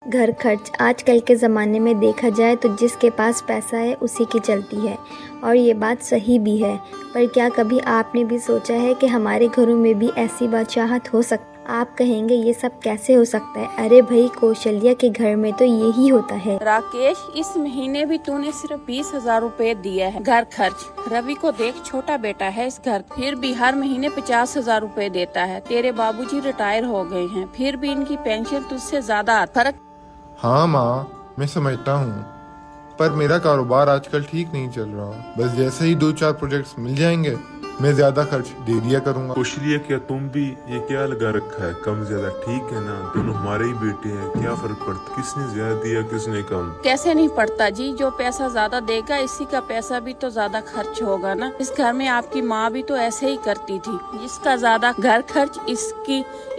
घर खर्च आजकल के ज़माने में देखा जाए तो जिसके पास पैसा है उसी की चलती है, और ये बात सही भी है। पर क्या कभी आपने भी सोचा है कि हमारे घरों में भी ऐसी बादशाहत हो सकती? आप कहेंगे ये सब कैसे हो सकता है? अरे भाई, कौशल्या के घर में तो यही होता है। राकेश, इस महीने भी तूने सिर्फ 20,000 रुपए दिए हैं घर खर्च। रवि को देख, छोटा बेटा है इस घर, फिर भी हर महीने 50,000 रुपए देता है। तेरे बाबूजी रिटायर हो गए हैं, फिर भी इनकी पेंशन तुझसे ज्यादा फर्क। हाँ माँ, मैं समझता हूँ, पर मेरा कारोबार आजकल ठीक नहीं चल रहा। बस जैसे ही 2-4 प्रोजेक्ट्स मिल जाएंगे, मैं ज्यादा खर्च दे दिया करूँगा। कौशल्या, क्या तुम भी ये क्या लगा रखा है? कम ज्यादा ठीक है ना? दोनों हमारे ही बेटे हैं, क्या फर्क पड़ता? किसने ज्यादा दिया, किसने कम? कैसे नहीं पड़ता जी? जो पैसा ज्यादा देगा इसी का पैसा भी तो ज्यादा खर्च होगा ना। इस घर में आपकी माँ भी तो ऐसे ही करती थी, जिसका ज्यादा घर खर्च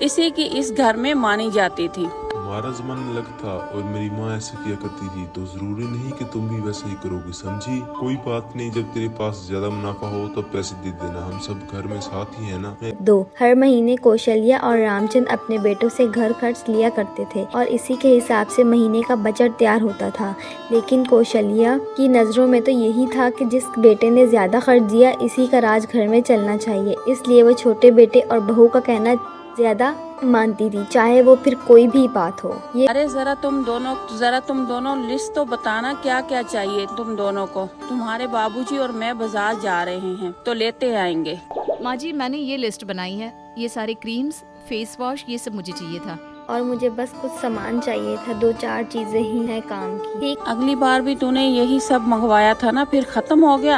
इसी की इस घर में मानी जाती थी। हमारा जमाना अलग था और मेरी माँ ऐसे किया करती थी, तो जरूरी नहीं कि तुम भी वैसे ही करोगे, समझी? कोई बात नहीं, जब तेरे पास ज्यादा मुनाफा हो तो पैसे दे देना, हम सब घर में साथ ही है ना। 2 हर महीने कौशल्या और रामचंद अपने बेटों से घर खर्च लिया करते थे और इसी के हिसाब से महीने का बजट तैयार होता था। लेकिन कौशल्या की नज़रों में तो यही था कि जिस बेटे ने ज्यादा खर्च दिया इसी का राज घर में चलना चाहिए, इसलिए वो छोटे बेटे और बहू का कहना ज्यादा मानती थी, चाहे वो फिर कोई भी बात हो। ये अरे जरा तुम दोनों लिस्ट तो बताना, क्या क्या चाहिए तुम दोनों को? तुम्हारे बाबूजी और मैं बाजार जा रहे हैं तो लेते आएंगे। माँ जी, मैंने ये लिस्ट बनाई है, ये सारे क्रीम्स, फेस वॉश, ये सब मुझे चाहिए था। और मुझे बस कुछ सामान चाहिए था, 2-4 चीजें ही हैं काम की। अगली बार भी तूने यही सब मंगवाया था ना, फिर खत्म हो गया।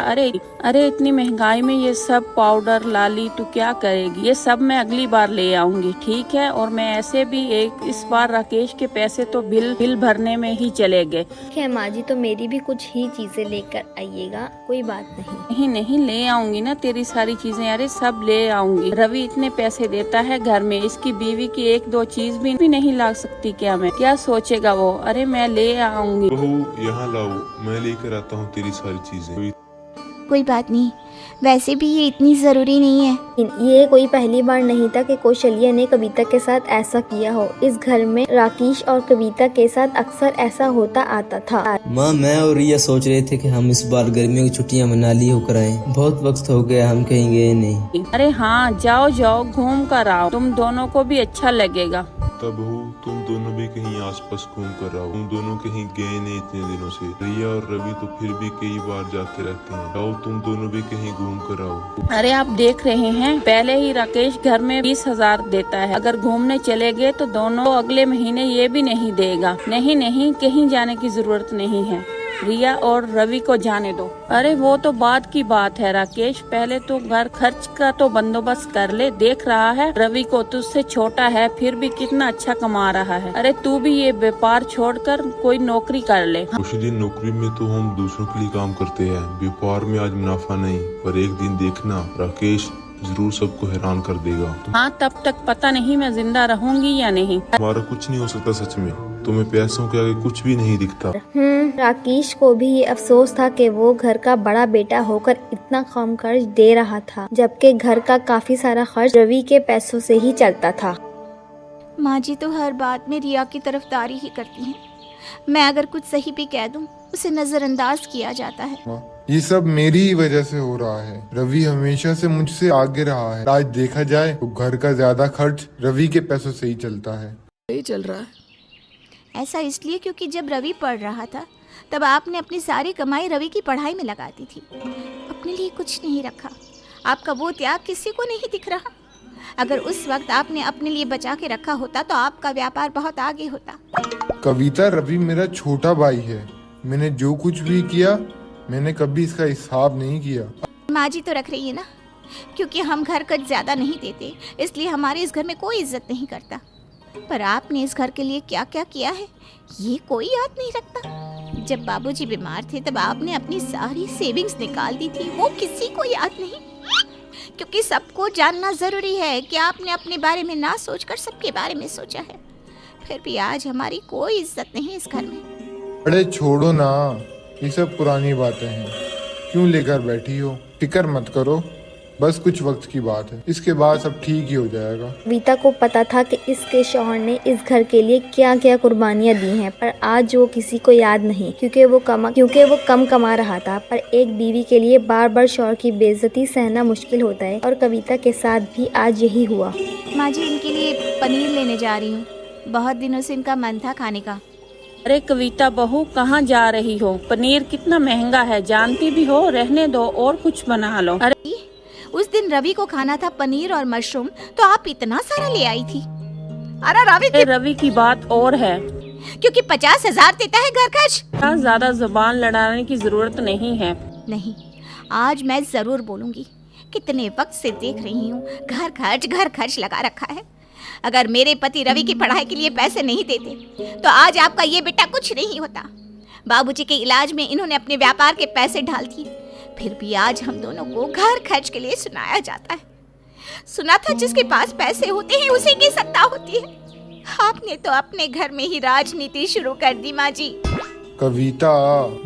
अरे इतनी महंगाई में ये सब पाउडर लाली तू क्या करेगी? ये सब मैं अगली बार ले आऊंगी, ठीक है? और मैं ऐसे भी इस बार राकेश के पैसे तो बिल भरने में ही चले गए। ठीक है माँ जी, तो मेरी भी कुछ ही चीजें लेकर आइएगा, कोई बात नहीं। नहीं ले आऊंगी ना तेरी सारी चीजें, अरे सब ले आऊंगी। रवि इतने पैसे देता है घर में, इसकी बीवी की 1-2 चीज भी नहीं ला सकती क्या मैं? क्या सोचेगा वो? अरे मैं ले आऊंगी। बहू, यहाँ लाओ, मैं लेकर आता हूँ तेरी सारी चीजें। कोई बात नहीं, वैसे भी ये इतनी ज़रूरी नहीं है। ये कोई पहली बार नहीं था कि कौशल्या ने कविता के साथ ऐसा किया हो। इस घर में राकेश और कविता के साथ अक्सर ऐसा होता आता था। माँ, मैं और रिया सोच रहे थे कि हम इस बार गर्मियों की छुट्टियां मनाली होकर आए। बहुत वक्त हो गया, हम कहीं गए नहीं। अरे हाँ, जाओ घूम कर आओ, तुम दोनों को भी अच्छा लगेगा। तब बहू, तुम दोनों भी कहीं आसपास घूम कर रहो, तुम दोनों कहीं गए नहीं इतने दिनों से। रिया और रवि तो फिर भी कई बार जाते रहते हैं, जाओ तुम दोनों भी कहीं घूम कर आओ। अरे आप देख रहे हैं, पहले ही राकेश घर में 20,000 देता है, अगर घूमने चले गए तो दोनों अगले महीने ये भी नहीं देगा। नहीं, कहीं जाने की जरूरत नहीं है, रिया और रवि को जाने दो। अरे वो तो बाद की बात है राकेश, पहले तो घर खर्च का तो बंदोबस्त कर ले। देख रहा है रवि को तुझसे छोटा है, फिर भी कितना अच्छा कमा रहा है। अरे तू भी ये व्यापार छोड़कर कोई नौकरी कर ले। कुछ दिन नौकरी में तो हम दूसरों के लिए काम करते हैं, व्यापार में आज मुनाफा नहीं, पर एक दिन देखना राकेश जरूर सबको हैरान कर देगा। हाँ, तब तक पता नहीं मैं जिंदा रहूंगी या नहीं। हमारा कुछ नहीं हो सकता सच में, तुम्हें पैसों के आगे कुछ भी नहीं दिखता। राकेश को भी ये अफसोस था कि वो घर का बड़ा बेटा होकर इतना कम खर्च दे रहा था, जबकि घर का काफी सारा खर्च रवि के पैसों से ही चलता था। माँ जी तो हर बात में रिया की तरफदारी ही करती हैं। मैं अगर कुछ सही भी कह दूं, उसे नजरअंदाज किया जाता है। ये सब मेरी ही वजह से हो रहा है। रवि हमेशा से मुझसे आगे रहा है। आज देखा जाए तो घर का ज्यादा खर्च रवि के पैसों से ही चलता है। यही चल रहा है। ऐसा इसलिए क्योंकि जब रवि पढ़ रहा था तब आपने अपनी सारी कमाई रवि की पढ़ाई में लगा दी थी, अपने लिए कुछ नहीं रखा। आपका वो त्याग किसी को नहीं दिख रहा। अगर उस वक्त आपने अपने लिए बचा के रखा होता तो आपका व्यापार बहुत आगे होता। कविता, रवि मेरा छोटा भाई है। मैंने जो कुछ भी किया, मैंने कभी इसका हिसाब नहीं किया। माँ जी तो रख रही है ना, क्योंकि हम घर खर्च ज्यादा नहीं देते, इसलिए हमारे इस घर में कोई इज्जत नहीं करता। पर आपने इस घर के लिए क्या क्या किया है ये कोई याद नहीं रखता। जब बाबूजी बीमार थे तब आपने अपनी सारी सेविंग्स निकाल दी थी, वो किसी को याद नहीं। क्योंकि सबको जानना जरूरी है कि आपने अपने बारे में ना सोचकर सबके बारे में सोचा है। फिर भी आज हमारी कोई इज्जत नहीं इस घर में। अरे छोड़ो ना, ये सब पुरानी बातें हैं, क्यों लेकर बैठी हो? फिक्र मत करो, बस कुछ वक्त की बात है, इसके बाद सब ठीक ही हो जाएगा। कविता को पता था कि इसके शौहर ने इस घर के लिए क्या क्या कुर्बानियां दी हैं, पर आज वो किसी को याद नहीं, क्योंकि वो कम कमा रहा था। पर एक बीवी के लिए बार बार शौहर की बेइज्जती सहना मुश्किल होता है, और कविता के साथ भी आज यही हुआ। माँ जी, इनके लिए पनीर लेने जा रही हूँ। बहुत दिनों से इनका मन था खाने का। अरे कविता बहू, कहाँ जा रही हो? पनीर कितना महंगा है, जानती भी हो। रहने दो और कुछ बना लो। अरे उस दिन रवि को खाना था पनीर और मशरूम, तो आप इतना सारा ले आई थी। अरे रवि की बात और है, क्योंकि 50,000 देता है घर खर्च। ज्यादा जुबान लड़ाने की जरूरत नहीं है। नहीं, आज मैं जरूर बोलूंगी। कितने वक्त से देख रही हूँ घर खर्च लगा रखा है। अगर मेरे पति रवि की पढ़ाई के लिए पैसे नहीं देते तो आज आपका ये बेटा कुछ नहीं होता। बाबूजी के इलाज में इन्होंने अपने व्यापार के पैसे डाल दिए, फिर भी आज हम दोनों को घर खर्च के लिए सुनाया जाता है। सुना था जिसके पास पैसे होते हैं उसी की सत्ता होती है। आपने तो अपने घर में ही राजनीति शुरू कर दी माँ जी। कविता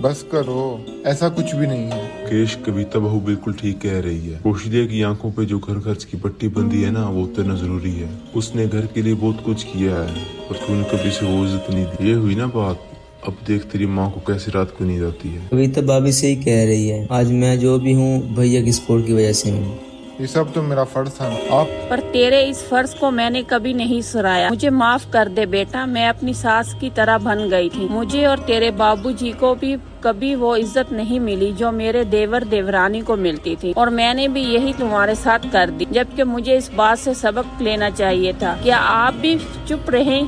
बस करो, ऐसा कुछ भी नहीं है। केश, कविता बहू बिल्कुल ठीक कह रही है। पोशीदा की आंखों पे जो घर खर्च की पट्टी बंदी है ना, वो उतना जरूरी है। उसने घर के लिए बहुत कुछ किया है और तूने कभी से वो इज्जत नहीं दी। ये हुई ना बात। अब देख तेरी माँ को कैसे रात को नींद आती है। कविता भाभी सही कह रही है। आज मैं जो भी हूँ भैया की सपोर्ट की वजह से हूँ। ये सब तो मेरा फर्ज था। आप पर तेरे इस फर्ज को मैंने कभी नहीं सराहा। मुझे माफ कर दे बेटा, मैं अपनी सास की तरह बन गई थी। मुझे और तेरे बाबूजी को भी कभी वो इज्जत नहीं मिली जो मेरे देवर देवरानी को मिलती थी, और मैंने भी यही तुम्हारे साथ कर दी, जबकि मुझे इस बात से सबक लेना चाहिए था। क्या आप भी चुप रहे?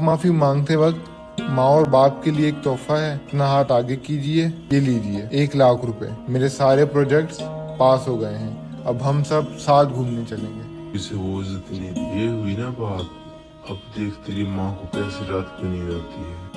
माफी मांगते वक्त माँ और बाप के लिए एक तोहफा है। अपना हाथ आगे कीजिए, ये लीजिए 1 लाख रुपए। मेरे सारे प्रोजेक्ट्स पास हो गए हैं, अब हम सब साथ घूमने चलेंगे। इसे वो इज्जत नहीं दी। ये हुई ना बात। अब देख तेरी माँ को कैसे रात को नींद आती है।